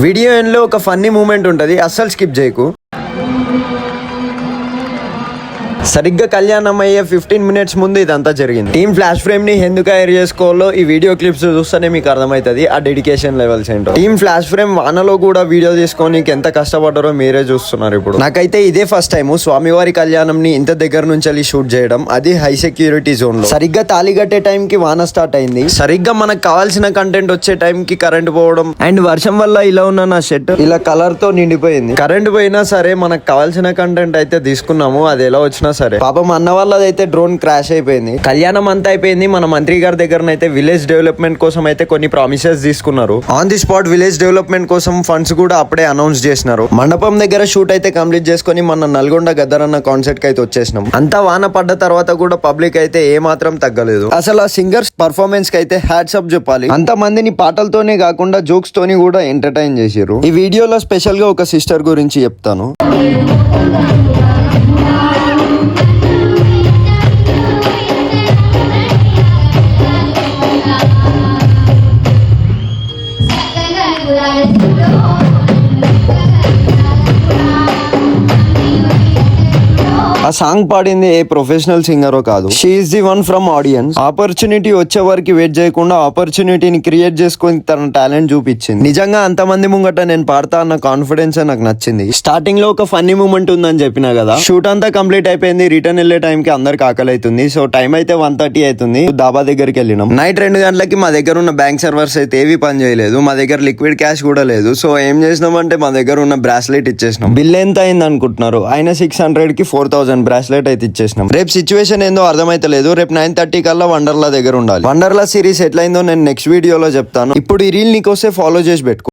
Video end లో ఒక funny moment ఉంటది, అస్సలు స్కిప్ చేయకు. సరిగ్గా కళ్యాణం అయ్యే 15 minutes ముందు ఇదంతా జరిగింది. టీమ్ ఫ్లాష్ ఫ్రేమ్ ని ఎందుకు హైర్ చేసుకోవాలో ఈ వీడియో క్లిప్స్ చూస్తేనే మీకు అర్థమవుతుంది ఆ డెడికేషన్ లెవెల్స్ ఏంటో. టీమ్ ఫ్లాష్ ఫ్రేమ్ వానలో కూడా వీడియో తీసుకోనికి ఎంత కష్టపడ్డారో మీరే చూస్తున్నారు ఇప్పుడు. నాకైతే ఇదే ఫస్ట్ టైం స్వామివారి కళ్యాణం ని ఇంత దగ్గర నుంచి వెళ్ళి షూట్ చేయడం, అది హై సెక్యూరిటీ జోన్ లో. సరిగ్గా తాళి కట్టే టైం కి వాన స్టార్ట్ అయింది. సరిగ్గా మనకు కావాల్సిన కంటెంట్ వచ్చే టైం కి కరెంట్ పోవడం, అండ్ వర్షం వల్ల ఇలా ఉన్న నా షర్ట్ ఇలా కలర్ తో నిండిపోయింది. కరెంట్ పోయినా సరే మనకు కావాల్సిన కంటెంట్ అయితే తీసుకున్నాము, అది ఎలా వచ్చినా సరే. పాపం అన్న వాళ్ళదైతే డ్రోన్ క్రాష్ అయిపోయింది. కళ్యాణం అంతా అయిపోయింది. మన మంత్రి గారి దగ్గర అయితే విలేజ్ డెవలప్మెంట్ కోసం అయితే కొన్ని ప్రామిసెస్ తీసుకున్నారు. On the spot village development కోసం ఫండ్స్ కూడా అప్పుడే అనౌన్స్ చేసినారు. మండపం దగ్గర షూట్ అయితే కంప్లీట్ చేసుకుని మన నల్గొండ గద్దరన్న కాన్సర్ట్ కి అయితే వచ్చేసినాం. అంతా వాన పడ్డ తర్వాత కూడా పబ్లిక్ అయితే ఏ మాత్రం తగ్గలేదు. అసలు ఆ సింగర్స్ పర్ఫార్మెన్స్ కి అయితే హ్యాట్స్ అప్ చెప్పాలి. అంత మందిని పాటలతోనే కాకుండా జోక్స్ తోని కూడా ఎంటర్టైన్ చేశారు. ఈ వీడియోలో స్పెషల్ గా ఒక సిస్టర్ గురించి చెప్తాను. ఆ సాంగ్ పాడింది ఏ ప్రొఫెషనల్ సింగరో కాదు, she is the one from audience. Opportunity వచ్చే వరకు వెయిట్ చేయకుండా ఆపర్చునిటీని క్రియేట్ చేసుకొని తన టాలెంట్ చూపించింది. నిజంగా అంతమంది ముంగట నేను పాడతా అన్న కాన్ఫిడెన్స్ నాకు నచ్చింది. స్టార్టింగ్ లో ఒక ఫన్నీ మూమెంట్ ఉందని చెప్పినా కదా, షూట్ అంతా కంప్లీట్ అయిపోయింది. రిటర్న్ వెళ్లే టైం కి అందరికి ఆకలి అవుతుంది. సో టైం అయితే 1:30 అవుతుంది. దాబా దగ్గరికి వెళ్ళినాం. నైట్ 2 గంటలకి మా దగ్గర ఉన్న బ్యాంక్ సర్వర్స్ అయితే ఏవి పని చేయలేదు. మా దగ్గర లిక్విడ్ క్యాష్ కూడా లేదు. సో ఏం చేసినామంటే మా దగ్గర ఉన్న బ్రాస్లెట్ ఇచ్చేసినాం. బిల్ ఎంత అయింది అనుకుంటున్నారు? ఆయన 600 కి 4000 బ్రాస్లెట్ అయితే ఇచ్చేసినాం. రేపు సిచ్యువేషన్ ఏందో అర్థమైతలేదు. రేపు 9:30 కల్లా వండర్లా దగ్గర ఉండాలి. వండర్లా సిరీస్ ఎట్లయిందో నేను నెక్స్ట్ వీడియోలో చెప్తాను. ఇప్పుడు ఈ రీల్ నీకోసే ఫాలో చేసి పెట్టుకో.